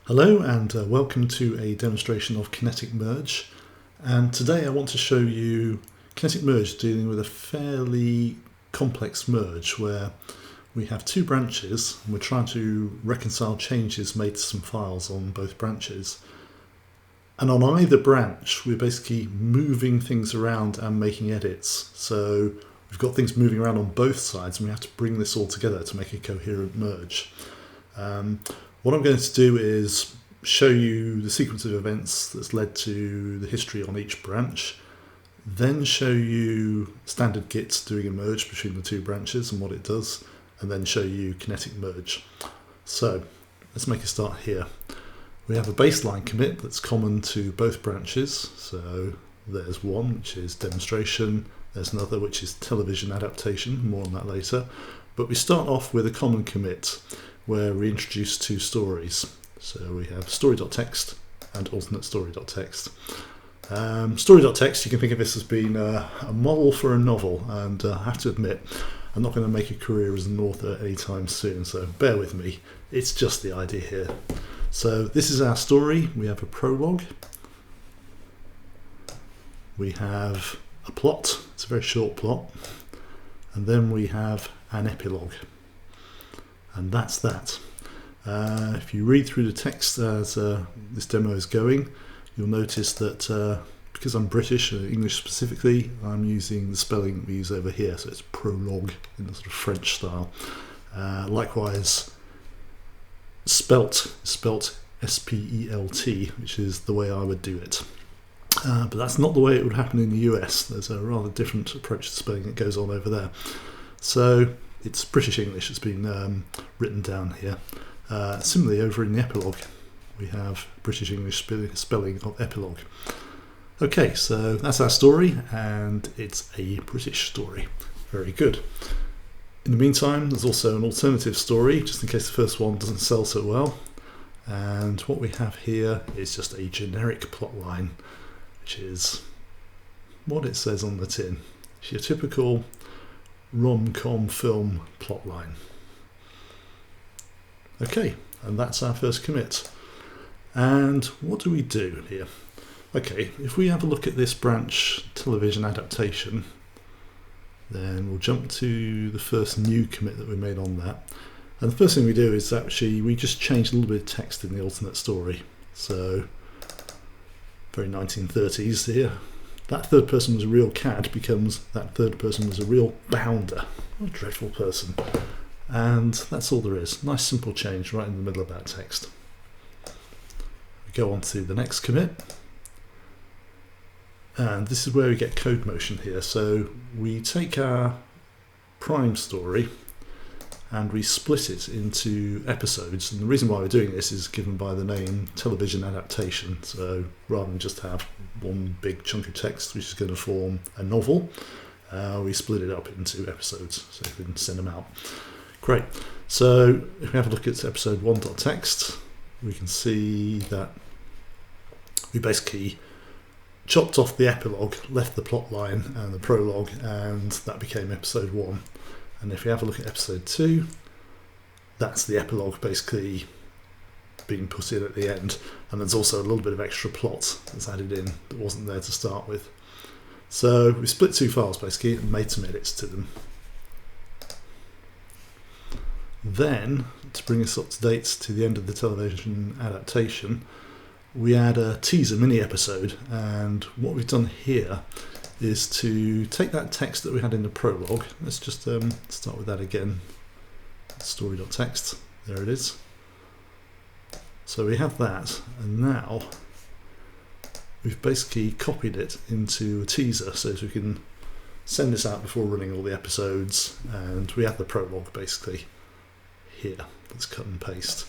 Hello and welcome to a demonstration of Kinetic Merge, and today I want to show you Kinetic Merge dealing with a fairly complex merge where we have two branches and we're trying to reconcile changes made to some files on both branches, and on either branch we're basically moving things around and making edits. So we've got things moving around on both sides and we have to bring this all together to make a coherent merge. What I'm going to do is show you the sequence of events that's led to the history on each branch, then show you standard Git doing a merge between the two branches and what it does, and then show you Kinetic Merge. So let's make a start here. We have a baseline commit that's common to both branches. So there's one, which is demonstration. There's another, which is television adaptation. More on that later. But we start off with a common commit where we introduce two stories. So we have story.txt and alternate story.txt. Story.txt, you can think of this as being a model for a novel, and I have to admit, I'm not going to make a career as an author anytime soon, so bear with me. It's just the idea here. So this is our story. We have a prologue. We have a plot. It's a very short plot. And then we have an epilogue. And that's that. If you read through the text as this demo is going, you'll notice that because I'm British, English specifically, I'm using the spelling we use over here, so it's prologue in the sort of French style. Likewise, spelt S-P-E-L-T, which is the way I would do it. But that's not the way it would happen in the US. There's a rather different approach to spelling that goes on over there. So it's British English that's been written down here. Similarly, over in the epilogue, we have British English spelling of epilogue. Okay, so that's our story, and it's a British story. Very good. In the meantime, there's also an alternative story, just in case the first one doesn't sell so well. And what we have here is just a generic plot line, which is what it says on the tin. It's your typical rom-com film plotline. Okay, and that's our first commit. And what do we do here? Okay, if we have a look at this branch television adaptation, then we'll jump to the first new commit that we made on that. And the first thing we do is actually we just change a little bit of text in the alternate story. So very 1930s here. That third person was a real cad becomes that third person was a real bounder. What a dreadful person. And that's all there is. Nice simple change right in the middle of that text. We go on to the next commit. And this is where we get code motion here. So we take our prime story and we split it into episodes, and the reason why we're doing this is given by the name television adaptation. So rather than just have one big chunk of text which is going to form a novel, we split it up into episodes so we can send them out. Great. So if we have a look at episode 1.txt, we can see that we basically chopped off the epilogue, left the plot line and the prologue, and that became episode 1. And if we have a look at episode 2, that's the epilogue basically being put in at the end. And there's also a little bit of extra plot that's added in that wasn't there to start with. So we split two files basically and made some edits to them. Then, to bring us up to date to the end of the television adaptation, we add a teaser mini episode. And what we've done here is to take that text that we had in the prologue. Let's just start with that again. Story.txt, there it is. So we have that, and now we've basically copied it into a teaser so we can send this out before running all the episodes, and we have the prologue basically here. Let's cut and paste.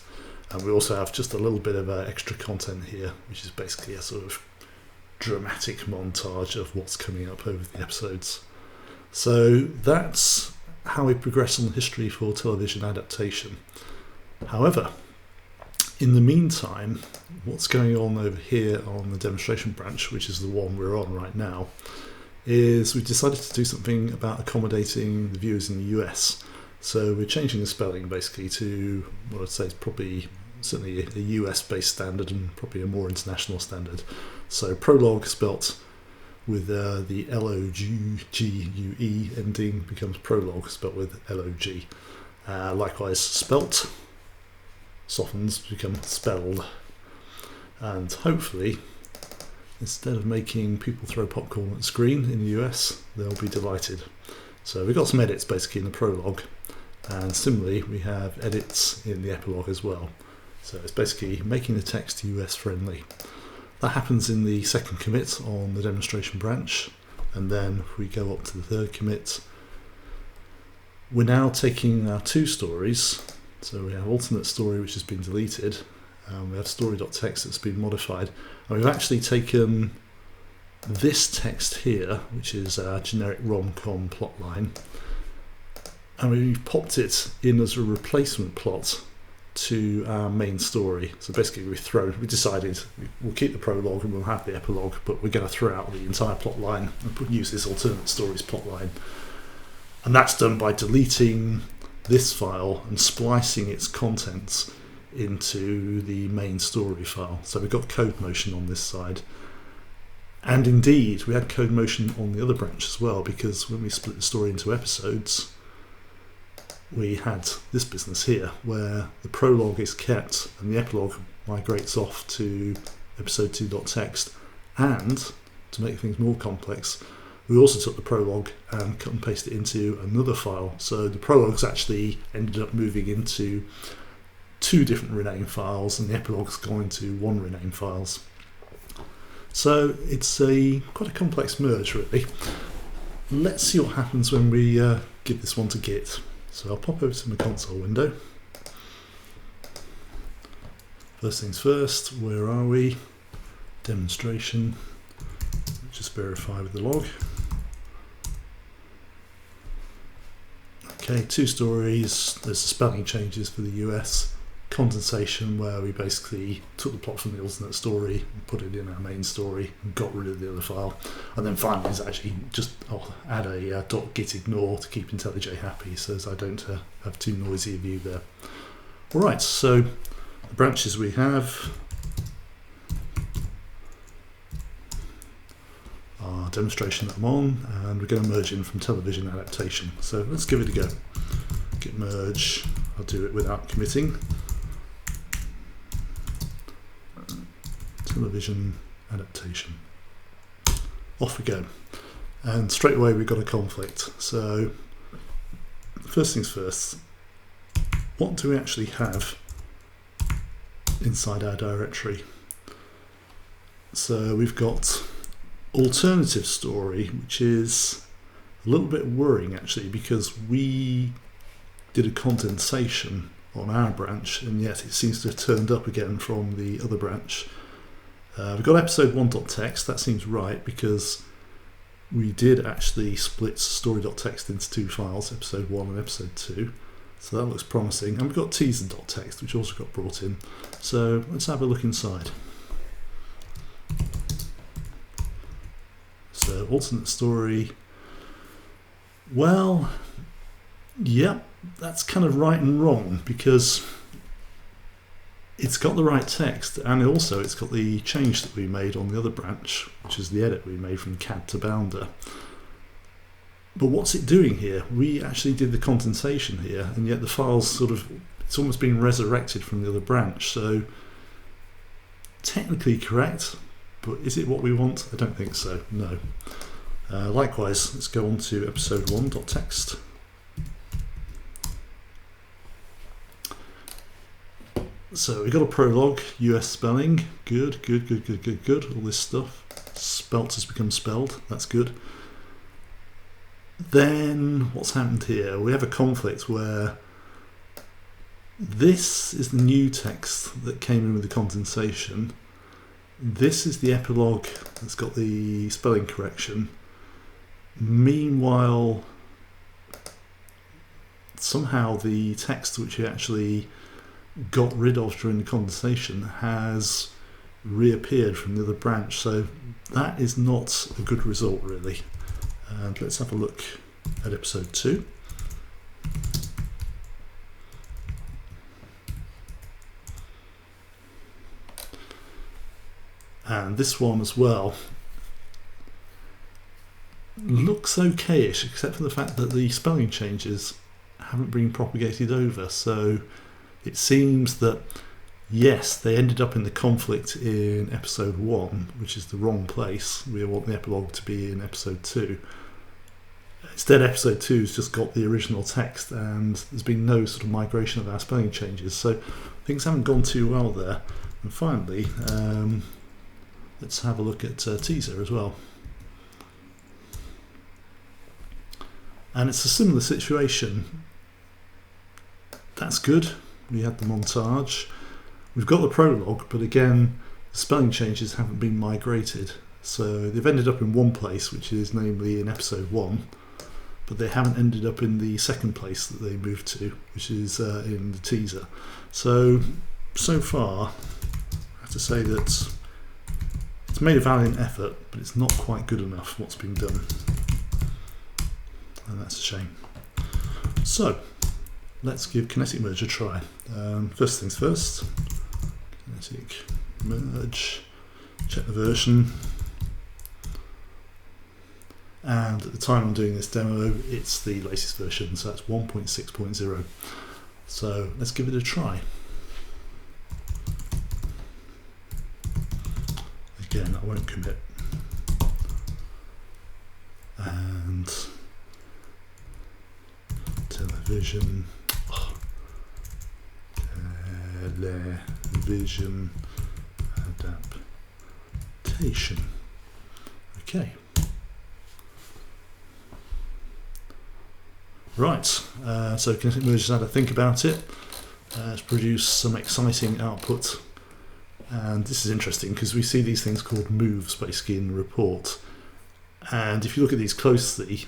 And we also have just a little bit of extra content here, which is basically a sort of dramatic montage of what's coming up over the episodes. So that's how we progress on the history for television adaptation. However, in the meantime, what's going on over here on the demonstration branch, which is the one we're on right now, is we've decided to do something about accommodating the viewers in the US. So we're changing the spelling basically to what I'd say is probably certainly a US based standard and probably a more international standard. So prologue spelt with the L-O-G-G-U-E ending becomes prologue spelt with L-O-G. Likewise spelt softens to become spelled. And hopefully, instead of making people throw popcorn at the screen in the US, they'll be delighted. So we've got some edits basically in the prologue, and similarly we have edits in the epilogue as well. So it's basically making the text US friendly. That happens in the second commit on the demonstration branch, and then if we go up to the third commit, we're now taking our two stories. So we have alternate story which has been deleted, and we have story.txt that's been modified, and we've actually taken this text here, which is our generic rom-com plotline, and we've popped it in as a replacement plot to our main story. So basically we decided we'll keep the prologue and we'll have the epilogue, but we're going to throw out the entire plot line and use this alternate stories plot line. And that's done by deleting this file and splicing its contents into the main story file. So we've got code motion on this side. And indeed, we had code motion on the other branch as well, because when we split the story into episodes, we had this business here where the prologue is kept and the epilogue migrates off to episode2.txt. And to make things more complex, we also took the prologue and cut and pasted it into another file. So the prologue's actually ended up moving into two different rename files, and the epilogue's gone into one rename files. So it's quite a complex merge, really. Let's see what happens when we give this one to Git. So I'll pop over to my console window. First things first, where are we? Demonstration. Just verify with the log. Okay, two stories. There's the spelling changes for the US. Condensation, where we basically took the plot from the alternate story and put it in our main story and got rid of the other file. And then finally is actually just add a .gitignore to keep IntelliJ happy, so as I don't have too noisy a view there. Alright, so the branches we have are demonstration that I'm on, and we're going to merge in from television adaptation. So let's give it a go. Git merge, I'll do it without committing. Television adaptation. Off we go. And straight away we've got a conflict. So first things first, what do we actually have inside our directory? So we've got alternative story, which is a little bit worrying actually, because we did a condensation on our branch and yet it seems to have turned up again from the other branch. We've got episode1.txt, that seems right because we did actually split story.txt into two files, episode 1 and episode 2, so that looks promising. And we've got teaser.txt, which also got brought in. So let's have a look inside. So alternate story, well, yep, that's kind of right and wrong, because it's got the right text and also it's got the change that we made on the other branch, which is the edit we made from CAD to Bounder. But what's it doing here? We actually did the condensation here, and yet the file's it's almost been resurrected from the other branch. So technically correct, but is it what we want? I don't think so, no. Likewise, let's go on to episode1.txt. So we got a prologue, US spelling, good. All this stuff, spelt has become spelled, that's good. Then what's happened here? We have a conflict where this is the new text that came in with the condensation. This is the epilogue that's got the spelling correction. Meanwhile, somehow the text which we actually got rid of during the condensation has reappeared from the other branch, so that is not a good result really. And let's have a look at episode 2. And this one as well looks okayish, except for the fact that the spelling changes haven't been propagated over. So it seems that yes, they ended up in the conflict in episode 1, which is the wrong place. We want the epilogue to be in episode 2. Instead, episode 2 has just got the original text, and there's been no sort of migration of our spelling changes. So things haven't gone too well there. And finally, let's have a look at teaser as well. And it's a similar situation. That's good. We had the montage. We've got the prologue, but again, the spelling changes haven't been migrated. So they've ended up in one place, which is namely in episode 1, but they haven't ended up in the second place that they moved to, which is in the teaser. So far, I have to say that it's made a valiant effort, but it's not quite good enough what's been done. And that's a shame. So let's give Kinetic Merge a try. First things first, Kinetic Merge, check the version. And at the time I'm doing this demo, it's the latest version, so that's 1.6.0. So let's give it a try. Again, I won't commit. And television, television adaptation. Okay. Right, so Kinetic Merge has had a think about it. It's produced some exciting output. And this is interesting because we see these things called moves basically in the report. And if you look at these closely,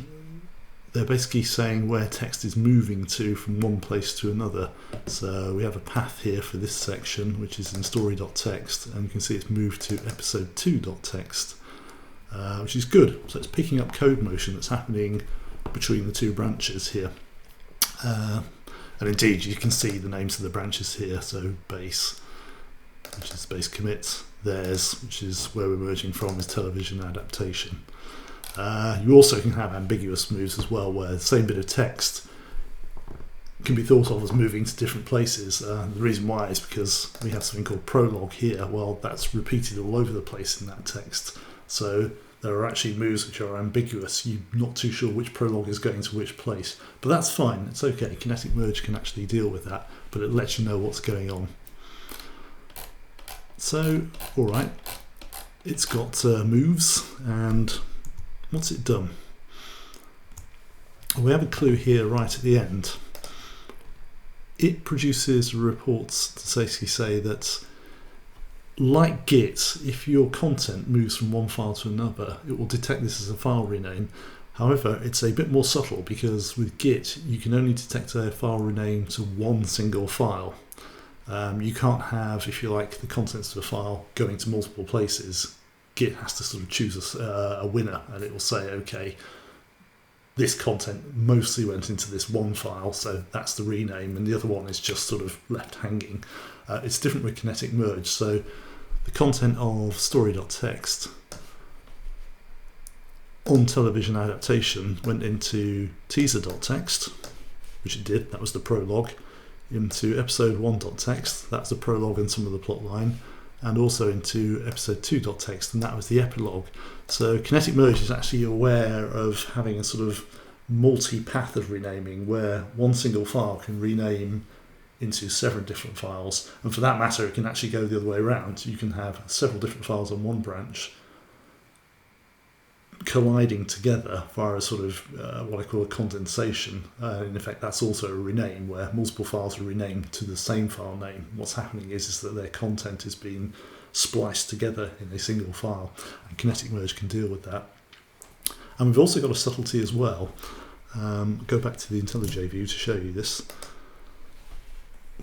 they're basically saying where text is moving to from one place to another. So we have a path here for this section, which is in story.txt, and you can see it's moved to episode 2.txt, which is good. So it's picking up code motion that's happening between the two branches here. And indeed, you can see the names of the branches here. So base, which is base commit, theirs, which is where we're merging from, is television adaptation. You also can have ambiguous moves as well, where the same bit of text can be thought of as moving to different places. The reason why is because we have something called prologue here. Well, that's repeated all over the place in that text. So there are actually moves which are ambiguous. You're not too sure which prologue is going to which place. But that's fine, it's okay. Kinetic Merge can actually deal with that, but it lets you know what's going on. So, alright, it's got moves, and what's it done? We have a clue here right at the end. It produces reports to basically say that, like Git, if your content moves from one file to another, it will detect this as a file rename. However, it's a bit more subtle because with Git, you can only detect a file rename to one single file. You can't have, if you like, the contents of a file going to multiple places. Git has to sort of choose a winner, and it will say, okay, this content mostly went into this one file, so that's the rename, and the other one is just sort of left hanging. It's different with Kinetic Merge, so the content of story.txt on television adaptation went into teaser.txt, which it did, that was the prologue, into episode 1.txt, that's the prologue and some of the plot line, and also into episode 2.txt, and that was the epilogue. So Kinetic Merge is actually aware of having a sort of multi-path of renaming where one single file can rename into several different files, and for that matter it can actually go the other way around. You can have several different files on one branch colliding together via a sort of what I call a condensation. In effect, that's also a rename where multiple files are renamed to the same file name. What's happening is that their content is being spliced together in a single file, and Kinetic Merge can deal with that. And we've also got a subtlety as well. Go back to the IntelliJ view to show you this,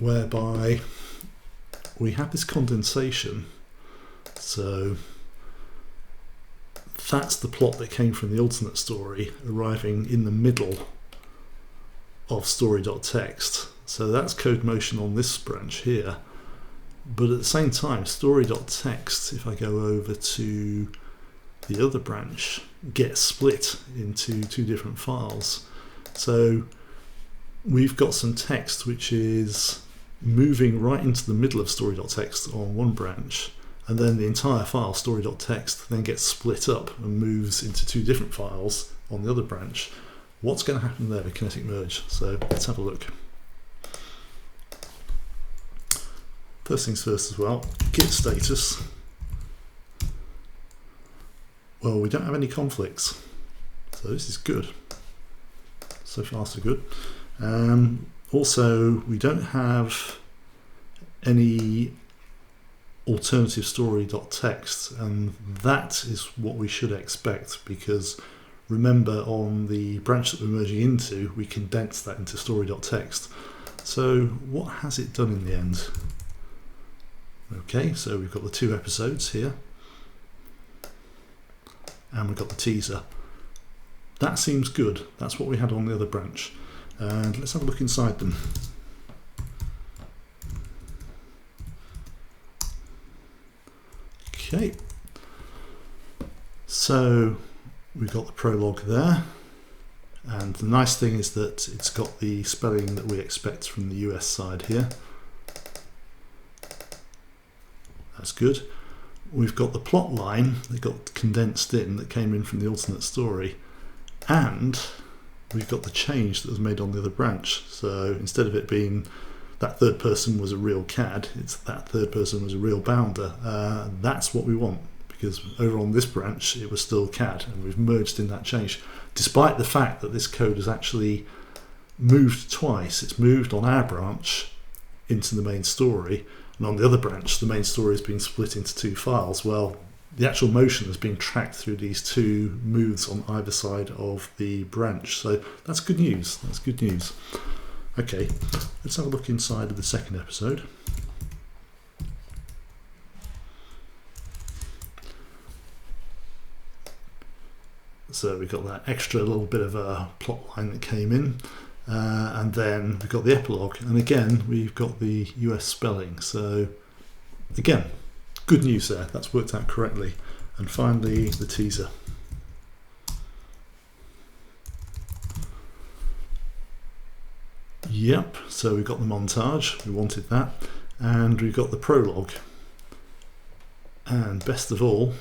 whereby we have this condensation. So that's the plot that came from the alternate story arriving in the middle of story.txt. So that's code motion on this branch here. But at the same time, story.txt, if I go over to the other branch, gets split into two different files. So we've got some text which is moving right into the middle of story.txt on one branch, and then the entire file story.txt then gets split up and moves into two different files on the other branch. What's going to happen there with Kinetic Merge? So let's have a look. First things first as well, git status. Well, we don't have any conflicts, so this is good. So far so good. Also, we don't have any alternative story.txt, and that is what we should expect, because remember, on the branch that we're merging into, we condensed that into story.txt. So what has it done in the end? Okay, so we've got the two episodes here, and we've got the teaser. That seems good. That's what we had on the other branch. And let's have a look inside them. Okay, so we've got the prologue there, and the nice thing is that it's got the spelling that we expect from the US side here. That's good. We've got the plot line that got condensed in, that came in from the alternate story, and we've got the change that was made on the other branch. So instead of it being that third person was a real CAD, it's that third person was a real bounder. That's what we want, because over on this branch it was still CAD, and we've merged in that change, despite the fact that this code has actually moved twice. It's moved on our branch into the main story, and on the other branch the main story has been split into two files. Well, the actual motion has been tracked through these two moves on either side of the branch, so that's good news. That's good news. Okay, let's have a look inside of the second episode. So we've got that extra little bit of a plot line that came in, and then we've got the epilogue, and again we've got the US spelling. So again, good news there. That's worked out correctly. And finally, the teaser. Yep, so we've got the montage, we wanted that, and we've got the prologue, and best of all,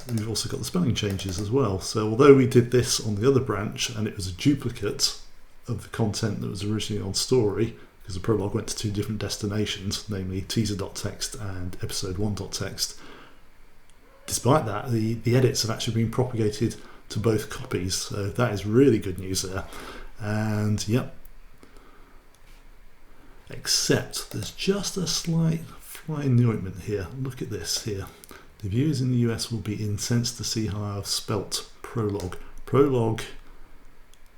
we've also got the spelling changes as well. So although we did this on the other branch and it was a duplicate of the content that was originally on story, because the prologue went to two different destinations, namely teaser.txt and episode1.txt, despite that the edits have actually been propagated to both copies, so that is really good news there. And yep, except there's just a slight fly in the ointment here. Look at this here. The viewers in the US will be incensed to see how I've spelt prologue. Prologue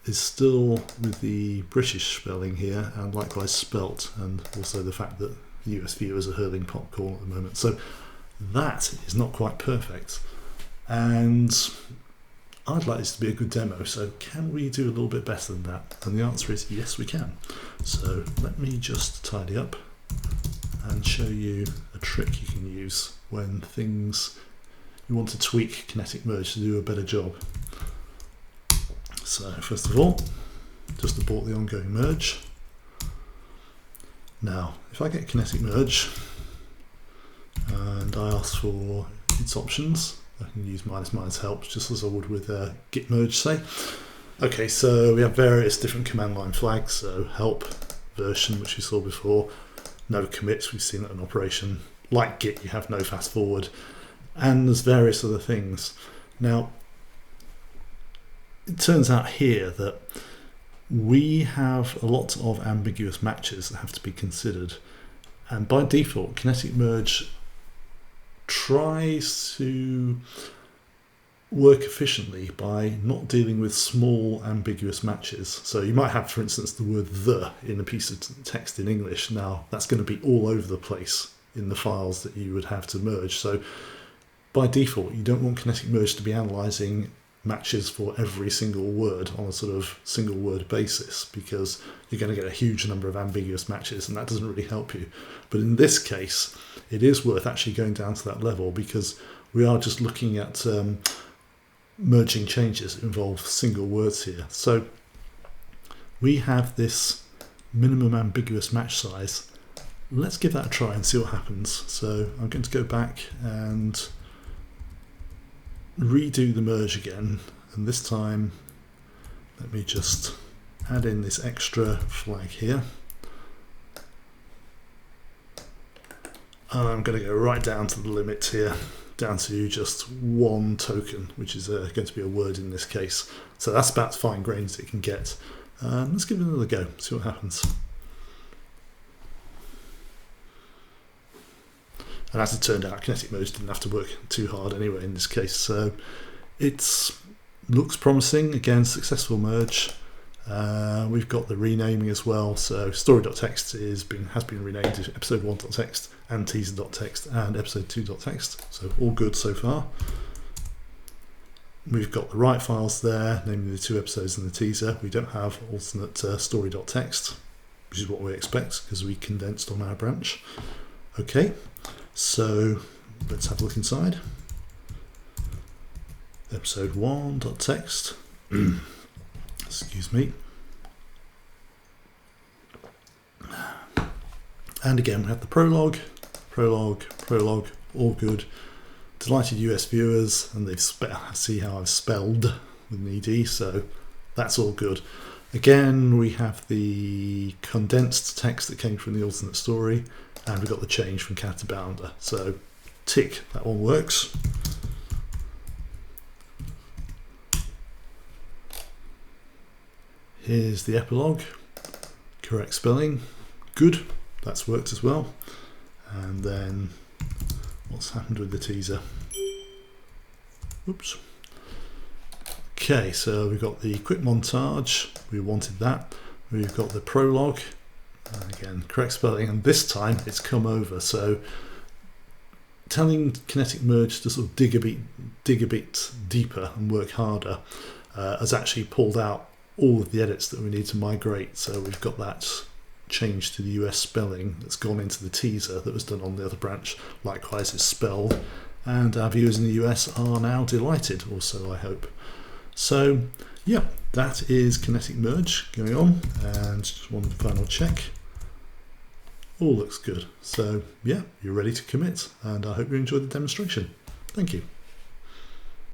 is still with the British spelling here, and likewise spelt, and also the fact that the US viewers are hurling popcorn at the moment. So that is not quite perfect, and I'd like this to be a good demo, so can we do a little bit better than that? And the answer is yes, we can. So let me just tidy up and show you a trick you can use when you want to tweak Kinetic Merge to do a better job. So first of all, just abort the ongoing merge. Now, if I get Kinetic Merge and I ask for its options, I can use -- help just as I would with git merge, say. Okay, so we have various different command line flags, so help, version, which we saw before, no commits, we've seen that in operation. Like git, you have no fast forward, and there's various other things. Now, it turns out here that we have a lot of ambiguous matches that have to be considered, and by default Kinetic Merge tries to work efficiently by not dealing with small ambiguous matches. So you might have, for instance, the word "the" in a piece of text in English. Now that's going to be all over the place in the files that you would have to merge. So by default you don't want Kinetic Merge to be analysing matches for every single word on a sort of single word basis, because you're going to get a huge number of ambiguous matches and that doesn't really help you. But in this case, it is worth actually going down to that level, because we are just looking at merging changes that involve single words here. So we have this minimum ambiguous match size. Let's give that a try and see what happens. So I'm going to go back and redo the merge again, and this time let me just add in this extra flag here, and I'm going to go right down to the limit here, down to just one token, which is going to be a word in this case. So that's about as fine grained as it can get. Let's give it another go, see what happens. And as it turned out, Kinetic Merge didn't have to work too hard anyway in this case. So it looks promising. Again, successful merge. We've got the renaming as well. So story.txt has been renamed to episode1.txt and teaser.txt and episode2.txt. So all good so far. We've got the right files there, namely the 2 episodes and the teaser. We don't have alternate story.txt, which is what we expect because we condensed on our branch. Okay. So let's have a look inside. Episode1.txt. Excuse me. And again, we have the prologue, all good. Delighted US viewers, and they've see how I've spelled with an ED, so that's all good. Again, we have the condensed text that came from the alternate story, and we've got the change from cat to bounder. So tick, that one works. Here's the epilogue, correct spelling, good, that's worked as well. And then what's happened with the teaser? Oops. Okay, so we've got the quick montage, we wanted that. We've got the prologue, again, correct spelling, and this time it's come over. So telling Kinetic Merge to sort of dig a bit deeper and work harder has actually pulled out all of the edits that we need to migrate. So we've got that change to the US spelling that's gone into the teaser that was done on the other branch. Likewise, it's spelled, and our viewers in the US are now delighted also, I hope. So yeah, that is Kinetic Merge going on, and just one final check. All looks good. So yeah, you're ready to commit, and I hope you enjoyed the demonstration. Thank you.